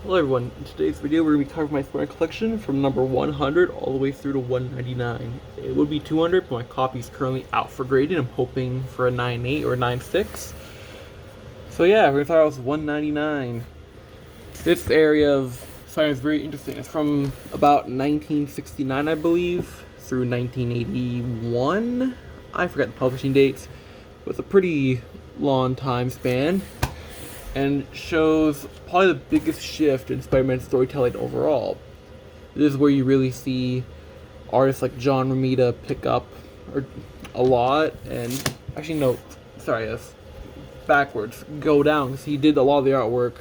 Hello everyone, in today's video we're going to be covering my Spiderman collection from number 100 all the way through to 199. It would be 200, but my copy is currently out for grading. I'm hoping for a 9.8 or 9.6. So yeah, we're going to start out with 199. This area of Spiderman is very interesting. It's from about 1969, I believe, through 1981. I forget the publishing dates, but it's a pretty long time span. And shows probably the biggest shift in Spider-Man storytelling overall. This is where you really see artists like John Romita pick up a lot, and actually no, sorry, that's backwards, go down, because he did a lot of the artwork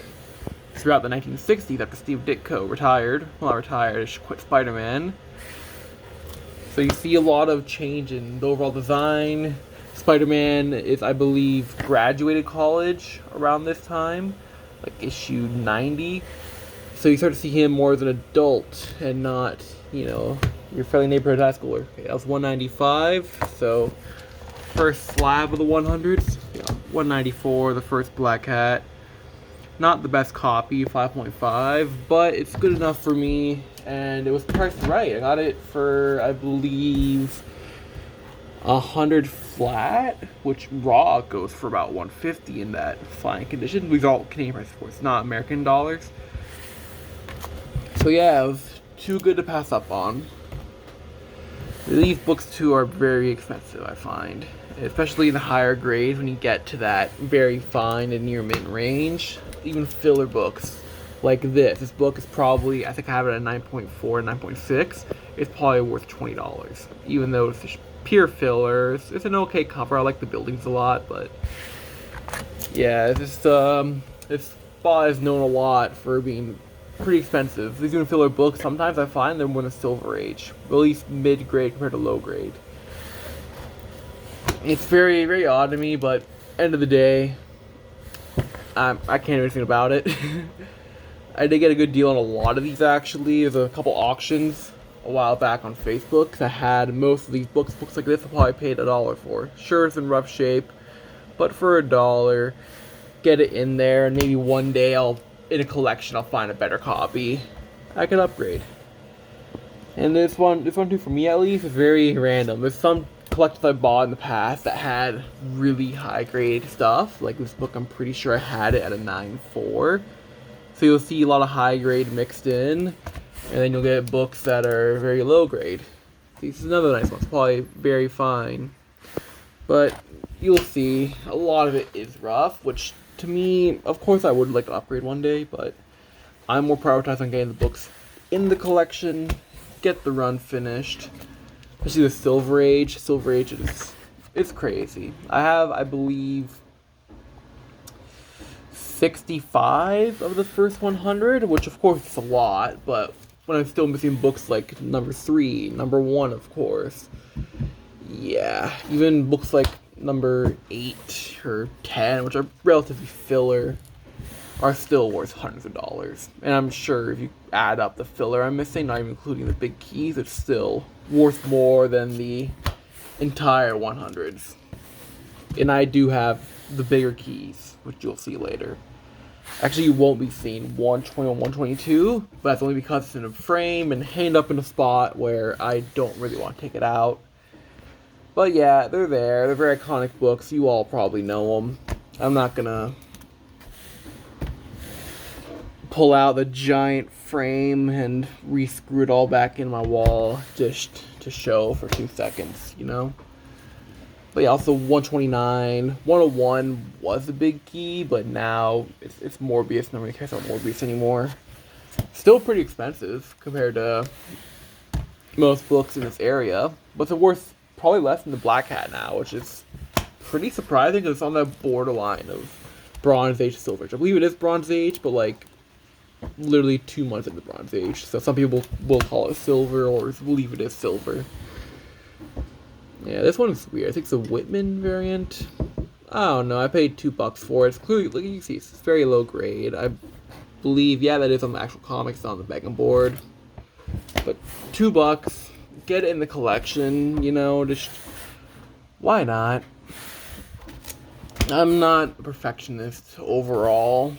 throughout the 1960s after Steve Ditko retired. Well, not retired, he quit Spider-Man. So you see a lot of change in the overall design. Spider-Man is, I believe, graduated college around this time, like issue 90. So you start to see him more as an adult and not, your friendly neighborhood high schooler. Okay, that was 195. So first slab of the 100s. 194, the first Black Hat. Not the best copy, 5.5, but it's good enough for me, and it was priced right. I got it for, I believe, 100 flat, which raw goes for about 150 in that fine condition. These are all Canadian prices, of course, not American dollars. So yeah, it was too good to pass up on. These books too are very expensive, I find, especially in the higher grades when you get to that very fine and near mint range. Even filler books like this book is probably, I think I have it at 9.4, 9.6. It's probably worth $20, even though it's pure fillers. It's an okay cover. I like the buildings a lot, but yeah, it's just this spot is known a lot for being pretty expensive. These even filler books, sometimes I find they're more in the Silver Age, at least mid grade compared to low grade. It's very, very odd to me, but end of the day, I can't do anything about it. I did get a good deal on a lot of these actually. There's a couple auctions a while back on Facebook that had most of these books like this I probably paid $1 for. Sure, it's in rough shape, but for $1, get it in there, and maybe one day in a collection, I'll find a better copy I can upgrade. And this one too, for me at least, is very random. There's some collections I bought in the past that had really high grade stuff. Like this book, I'm pretty sure I had it at a 9.4. So you'll see a lot of high grade mixed in, and then you'll get books that are very low grade. This is another nice one. It's probably very fine. But you'll see a lot of it is rough, which to me, of course I would like to upgrade one day, but I'm more prioritized on getting the books in the collection, get the run finished. Especially the Silver Age. Silver Age it's crazy. I have, I believe, 65 of the first 100, which of course is a lot, but when I'm still missing books like number 3, number 1, of course. Yeah, even books like number 8 or 10, which are relatively filler, are still worth hundreds of dollars. And I'm sure if you add up the filler I'm missing, not even including the big keys, it's still worth more than the entire 100s. And I do have the bigger keys, which you'll see later. Actually, you won't be seeing 121, 122, but that's only because it's in a frame and hanged up in a spot where I don't really want to take it out. But yeah, they're there. They're very iconic books. You all probably know them. I'm not gonna pull out the giant frame and re-screw it all back in my wall just to show for 2 seconds, But yeah, also 129, 101 was a big key, but now it's Morbius. Nobody cares about Morbius anymore. Still pretty expensive compared to most books in this area, but it's worth probably less than the Black Hat now, which is pretty surprising because it's on the borderline of Bronze Age to Silver Age. I believe it is Bronze Age, but like literally 2 months in the Bronze Age. So some people will call it silver or believe it is silver. Yeah, this one is weird. I think it's a Whitman variant. I don't know. I paid $2 for it. It's clearly, look, you can see, it's very low grade. I believe, yeah, that is on the actual comics, on the begging board. But $2, get it in the collection, just why not? I'm not a perfectionist overall.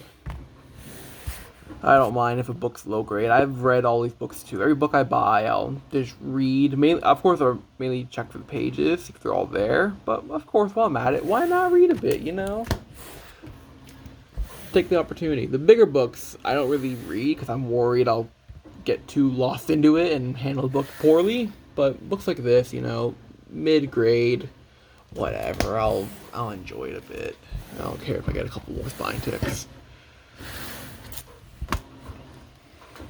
I don't mind if a book's low grade. I've read all these books too. Every book I buy, I'll just read. Mainly, of course, I'll mainly check for the pages if they're all there. But of course, while I'm at it, why not read a bit? You know, take the opportunity. The bigger books, I don't really read because I'm worried I'll get too lost into it and handle the book poorly. But books like this, you know, mid grade, whatever, I'll enjoy it a bit. I don't care if I get a couple more spine ticks.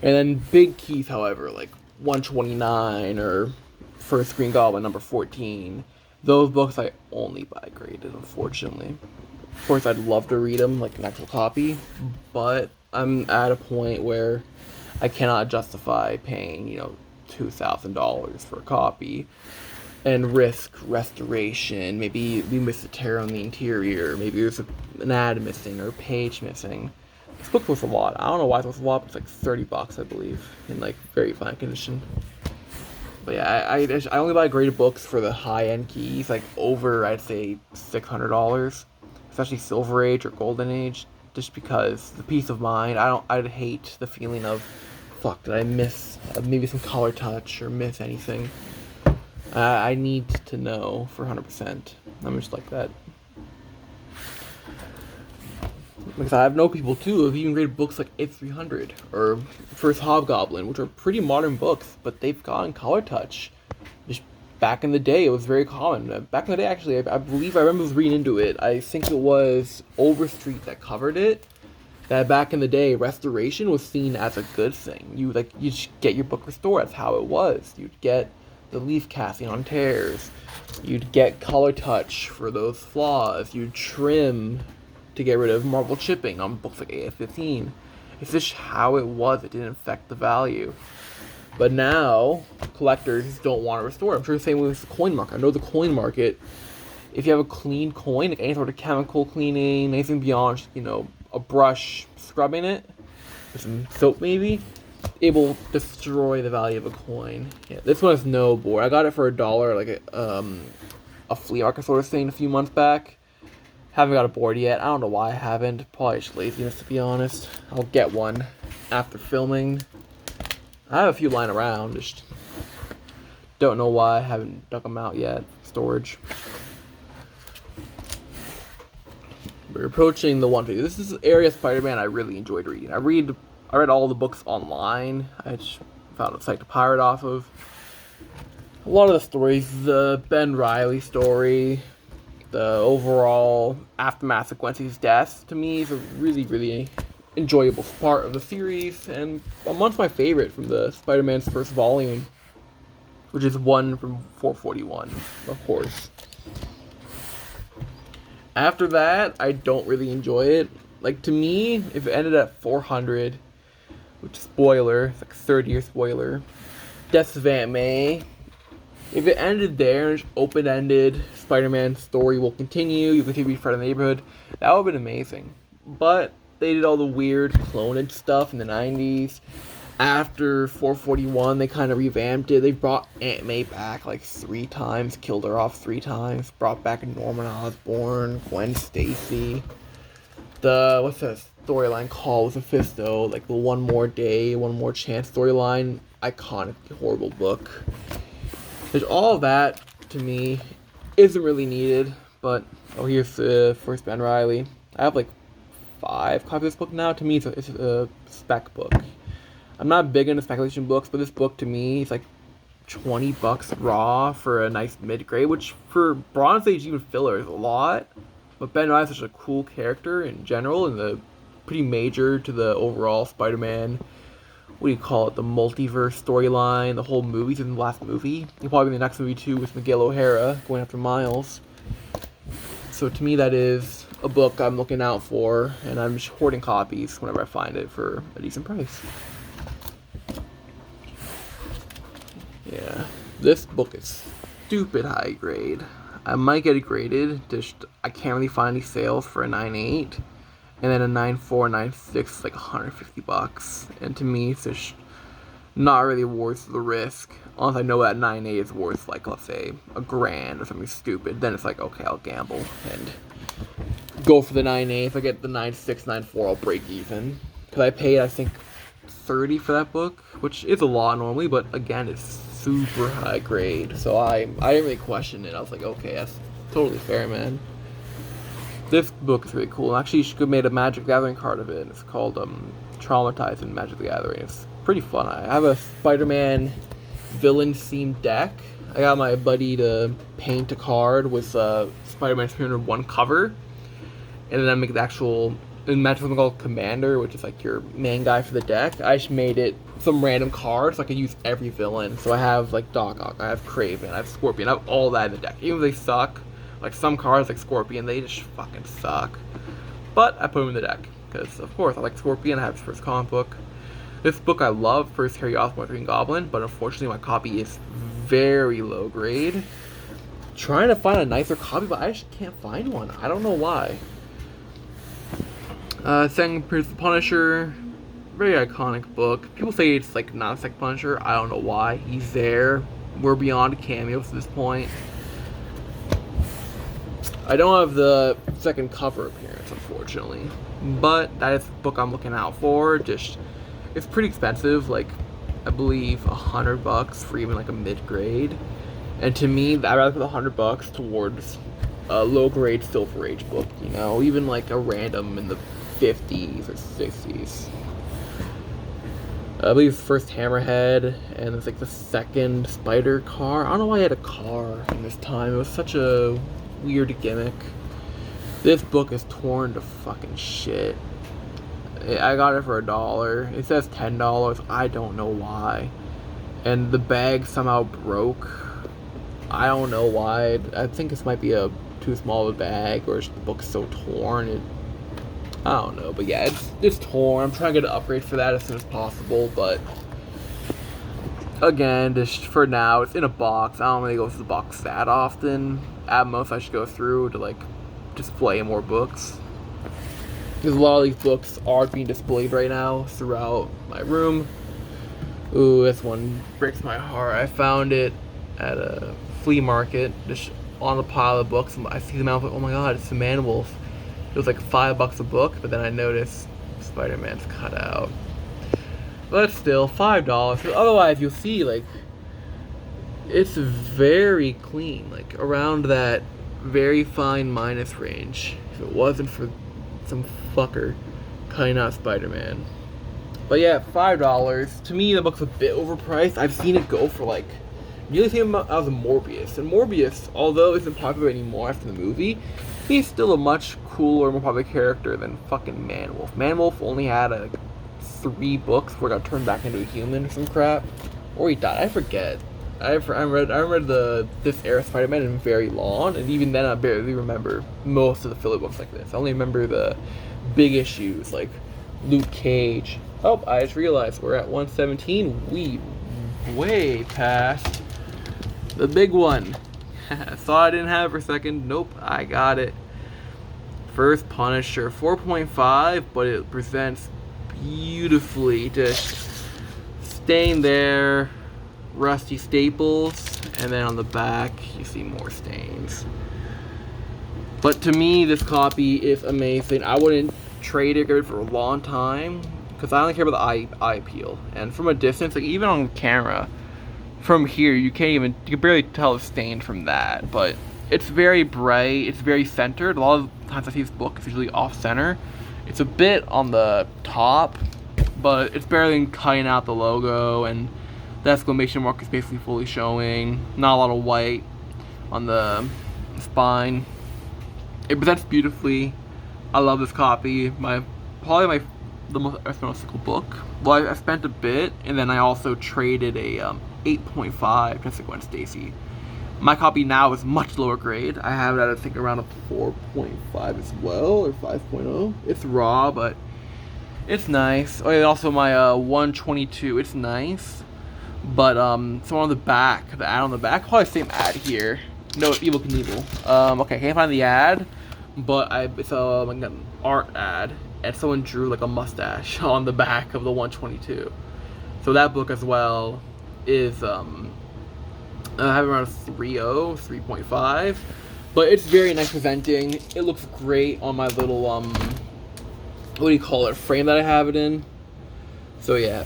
And then big keys, however, like 129 or First Green Goblin number 14, those books I only buy graded, unfortunately. Of course, I'd love to read them like an actual copy, but I'm at a point where I cannot justify paying, you know, $2,000 for a copy and risk restoration. Maybe we missed a tear on the interior, maybe there's an ad missing or a page missing. This book was a lot. I don't know why it's worth a lot, but it's like $30, I believe, in like very fine condition. But yeah, I only buy graded books for the high end keys, like over I'd say $600, especially Silver Age or Golden Age, just because the peace of mind. I'd hate the feeling of, fuck, did I miss maybe some color touch or miss anything? I need to know for 100%. I'm just like that. Because I know people too who have even graded books like A300 or First Hobgoblin, which are pretty modern books, but they've gotten color touch. Just back in the day, it was very common. Back in the day, actually, I believe I remember reading into it. I think it was Overstreet that covered it. That back in the day, restoration was seen as a good thing. You get your book restored. That's how it was. You'd get the leaf casting on tears. You'd get color touch for those flaws. You'd trim to get rid of marble chipping on books like AF-15. It's just how it was. It didn't affect the value. But now, collectors don't want to restore. I'm sure the same with the coin market. I know the coin market, if you have a clean coin, like any sort of chemical cleaning, anything beyond, you know, a brush scrubbing it, with some soap maybe, able to destroy the value of a coin. Yeah, this one has no board. I got it for $1, like a flea market sort of thing a few months back. Haven't got a board yet. I don't know why I haven't. Probably just laziness, to be honest. I'll get one after filming. I have a few lying around. Just don't know why I haven't dug them out yet. Storage. We're approaching the 150. This is an area of Spider-Man I really enjoyed reading. I read all the books online. I just found a site to pirate off of. A lot of the stories, the Ben Reilly story, the overall aftermath of Gwen's death, to me is a really, really enjoyable part of the series, and amongst my favorite from the Spider-Man's first volume, which is one from 441, of course. After that, I don't really enjoy it. Like, to me, if it ended at 400, which spoiler, it's like 30-year spoiler, Death of Aunt May, if it ended there, open-ended, Spider-Man's story will continue, you continue to be Fred in the neighborhood, that would have been amazing. But they did all the weird clonage stuff in the 90s. After 441, they kind of revamped it. They brought Aunt May back like 3 times, killed her off 3 times, brought back Norman Osborn, Gwen Stacy. What's that storyline called with Mephisto? Like the One More Day, One More Chance storyline. Iconic, horrible book. There's all of that, to me, isn't really needed, but, here's the first Ben Reilly. I have like 5 copies of this book now. To me, it's a spec book. I'm not big into speculation books, but this book to me is like $20 raw for a nice mid-grade, which for Bronze Age even filler is a lot. But Ben Reilly is such a cool character in general, and the pretty major to the overall Spider-Man, what do you call it, the multiverse storyline, the whole movie's in the last movie. He'll probably be in the next movie too with Miguel O'Hara going after Miles. So to me that is a book I'm looking out for, and I'm just hoarding copies whenever I find it for a decent price. Yeah, this book is stupid high grade. I might get it graded, just I can't really find any sales for a 9.8, and then a 9.4, 9.6 is like $150, and to me it's just not really worth the risk. Unless I know that 9.8 is worth like, let's say, $1,000 or something stupid, then it's like, okay, I'll gamble and go for the 9.8. If I get the 9.6, 9.4, I'll break even. Because I paid, I think, 30 for that book, which is a lot normally, but again, it's super high grade. So I didn't really question it. I was like, okay, that's totally fair, man. This book is really cool. Actually, you should have made a Magic the Gathering card of it. It's called Traumatized in Magic the Gathering. It's pretty fun. I have a Spider-Man villain-themed deck. I got my buddy to paint a card with Spider-Man 301 cover, and then I make the actual, in Magic something called Commander, which is like your main guy for the deck. I just made it some random cards so I can use every villain. So I have like Doc Ock, I have Kraven, I have Scorpion, I have all that in the deck. Even if they suck, like some cards like Scorpion, they just fucking suck. But I put them in the deck, because of course I like Scorpion, I have his first comic book. This book I love, First Harry Osborn Green Goblin, but unfortunately my copy is very low grade. Trying to find a nicer copy, but I just can't find one. I don't know why. Second appears the Punisher. Very iconic book. People say it's like not a second Punisher. I don't know why. He's there. We're beyond cameos at this point. I don't have the second cover appearance, unfortunately. But that is the book I'm looking out for. Just, it's pretty expensive. Like, I believe $100 for even like a mid-grade. And to me, I'd rather put $100 towards a low-grade Silver Age book. You know, even like a random in the 50s or 60s. I believe it's first Hammerhead, and it's like the second Spider car. I don't know why I had a car in this time. It was such a weird gimmick. This book is torn to fucking shit. I got it for $1. It says $10. I don't know why. And the bag somehow broke. I don't know why. I think this might be a too small of a bag, or the book's so torn. I don't know, but yeah, it's torn. I'm trying to get an upgrade for that as soon as possible, but again, just for now, it's in a box. I don't really go through the box that often. At most, I should go through to like display more books. Because a lot of these books are being displayed right now throughout my room. Ooh, this one breaks my heart. I found it at a flea market, just on a pile of books. I see them out, like, oh my god, it's the Man-Wolf. It was like $5 a book, but then I noticed Spider-Man's cut out. But still, $5. Otherwise, you'll see, like, it's very clean, like, around that very fine minus range. If it wasn't for some fucker cutting out Spider-Man. But yeah, $5. To me, the book's a bit overpriced. I've seen it go for, like, nearly the same amount as Morbius. And Morbius, although isn't popular anymore after the movie, he's still a much cooler, more popular character than fucking Man-Wolf. Man-Wolf only had like 3 books where he got turned back into a human or some crap, or he died. I forget. I read this era of Spider-Man in very long, and even then I barely remember most of the filler books like this. I only remember the big issues like Luke Cage. Oh, I just realized we're at 117. We way past the big one. Thought I didn't have it for a second. Nope, I got it. First Punisher, 4.5, but it presents beautifully. Just staying there, rusty staples, and then on the back you see more stains. But to me, this copy is amazing. I wouldn't trade it for a long time because I only care about the eye appeal. And from a distance, like even on camera, from here you can barely tell the stain from that. But it's very bright, it's very centered. A lot of times I see this book, it's usually off center. It's a bit on the top, but it's barely cutting out the logo, and the exclamation mark is basically fully showing. Not a lot of white on the spine. It presents beautifully. I love this copy. Probably the most expensive book. Well, I spent a bit, and then I also traded a 8.5 just to Gwen Stacy. My copy now is much lower grade. I have it at I think around a 4.5 as well, or 5.0. It's raw, but it's nice. Oh, and also my 122. It's nice, but so on the back, the ad on the back, probably the same ad here. No, Evil Knievel. Okay, can't find the ad, but it's like an art ad, and someone drew like a mustache on the back of the 122. So that book as well is I have around a 3.0, 3.5, but it's very nice presenting. It looks great on my little what do you call it, frame that I have it in. So yeah,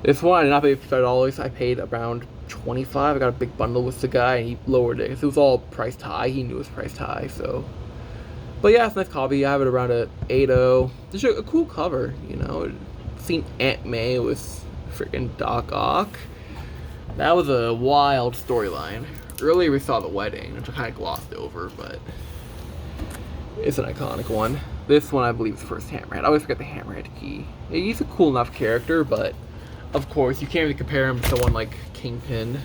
this one I did not pay $5. I paid around 25. I got a big bundle with the guy, and he lowered it because it was all priced high. He knew it was priced high, so. But yeah, it's a nice copy. I have it around a 8.0. It's a cool cover, you know. Seen Aunt May with freaking Doc Ock. That was a wild storyline. Earlier we saw the wedding, which I kind of glossed over, but it's an iconic one. This one I believe is the first Hammerhead. I always forget the Hammerhead key. He's a cool enough character, but of course you can't really compare him to someone like Kingpin.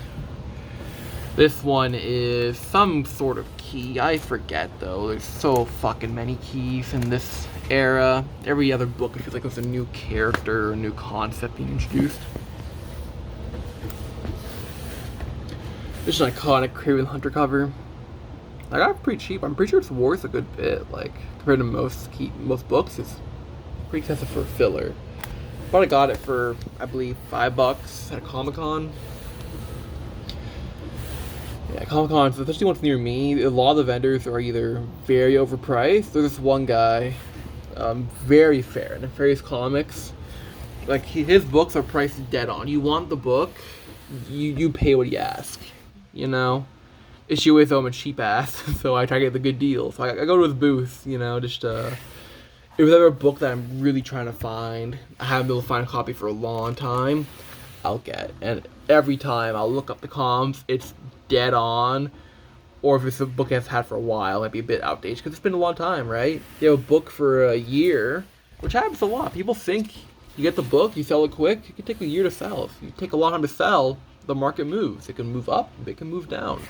This one is some sort of key. I forget though. There's so fucking many keys in this era. Every other book it feels like there's a new character or a new concept being introduced. This is an iconic Craven Hunter cover. I got it pretty cheap. I'm pretty sure it's worth a good bit. Like compared to most books, it's pretty expensive for a filler. But I got it for I believe $5 at a Comic-Con. Yeah, Comic-Cons, especially ones near me, a lot of the vendors are either very overpriced. There's this one guy, very fair, Nefarious Comics. Like his books are priced dead on. You want the book, you pay what you ask. You know, issue with him a cheap ass, so I try to get the good deal. So I go to his booth, you know, just if there's ever a book that I'm really trying to find, I haven't been able to find a copy for a long time, I'll get. And every time I'll look up the comps, it's dead on. Or if it's a book I've had for a while, it might be a bit outdated because it's been a long time, right? You have a book for a year, which happens a lot. People think you get the book, you sell it quick, it can take a year to sell. If you take a long time to sell, the market moves. It can move up, it can move down.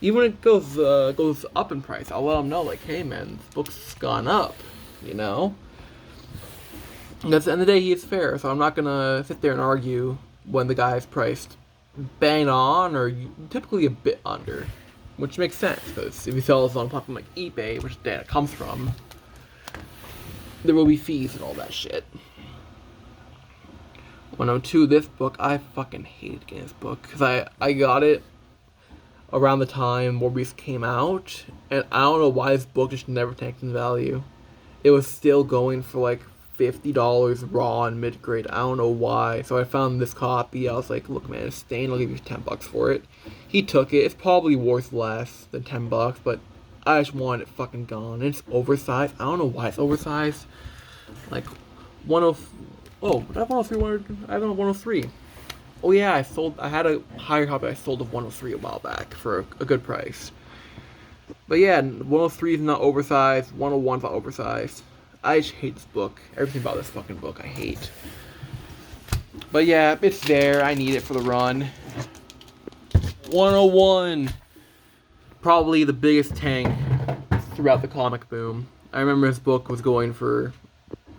Even when it goes up in price, I'll let them know, like, hey man, this book's gone up, you know? And at the end of the day, he is fair, so I'm not gonna sit there and argue when the guy is priced bang on or typically a bit under, which makes sense, because if you sell this on a platform like eBay, which data comes from, there will be fees and all that shit. 102, this book, I fucking hated getting this book, because I got it around the time Morbius came out, and I don't know why this book just never tanked in value. It was still going for like $50 raw and mid-grade, I don't know why. So I found this copy, I was like, look man, it's staying, I'll give you $10 for it. He took it, it's probably worth less than $10, but I just wanted it fucking gone. And it's oversized, I don't know why it's oversized. Like, oh, did I have 103? I don't know, 103. Oh yeah, I had a higher copy I sold of 103 a while back for a good price. But yeah, 103 is not oversized, 101 is not oversized. I just hate this book. Everything about this fucking book I hate. But yeah, it's there. I need it for the run. 101. Probably the biggest tank throughout the comic boom. I remember this book was going for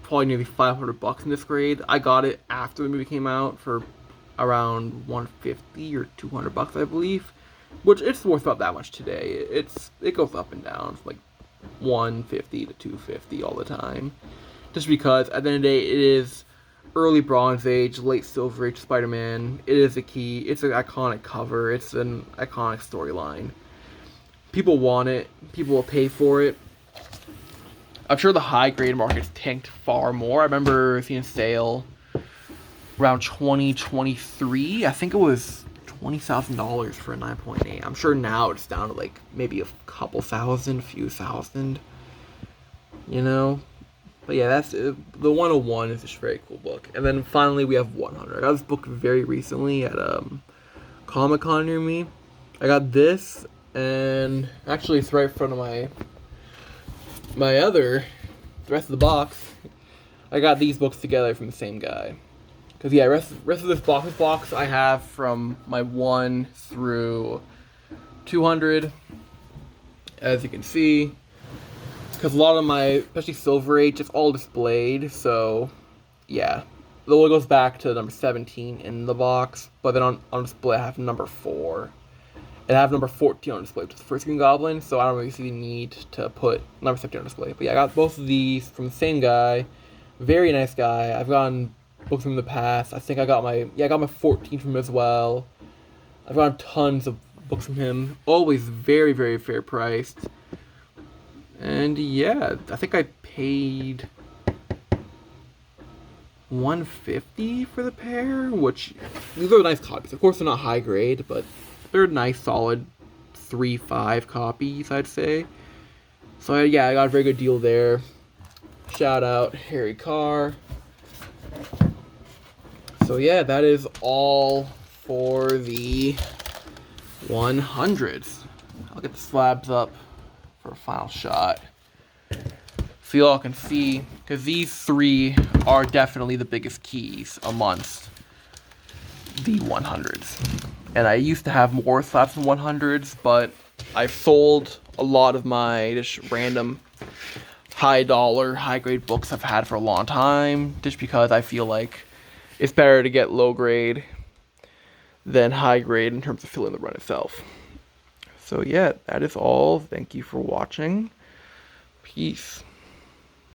probably nearly $500 in this grade. I got it after the movie came out for around $150 or $200, I believe, which it's worth about that much today. It goes up and down. It's like $150 to $250 all the time, just because at the end of the day it is early Bronze Age, late Silver Age Spider-Man. It is a key. It's an iconic cover. It's an iconic storyline. People want it. People will pay for it. I'm sure the high grade market's tanked far more. I remember seeing a sale around 2023. I think it was $20,000 for a 9.8. I'm sure now it's down to like maybe a couple thousand, few thousand. You know? But yeah, that's the 101 is just a very cool book. And then finally we have 100. I got this book very recently at Comic-Con near me. I got this, and actually it's right in front of the rest of the box. I got these books together from the same guy. Because yeah, rest of this box I have from my 1 through 200, as you can see. Because a lot of my, especially Silver Age, it's all displayed, so yeah. The logo goes back to number 17 in the box, but then on display I have number 4. And I have number 14 on display, which is the first Green Goblin, so I don't really see the need to put number 17 on display. But yeah, I got both of these from the same guy. Very nice guy. I've gotten books from him in the past. I think I got my 14 from him as well. I've gotten tons of books from him. Always very, very fair priced. And yeah, I think I paid 150 for the pair, which these are nice copies. Of course, they're not high grade, but they're nice, solid 3.5 copies, I'd say. So yeah, I got a very good deal there. Shout out Harry Carr. So yeah, that is all for the 100s. I'll get the slabs up for a final shot, so y'all can see, because these three are definitely the biggest keys amongst the 100s. And I used to have more slabs than 100s, but I've sold a lot of my just random high dollar, high grade books I've had for a long time, just because I feel like it's better to get low grade than high grade in terms of filling the run itself. So yeah, that is all. Thank you for watching. Peace.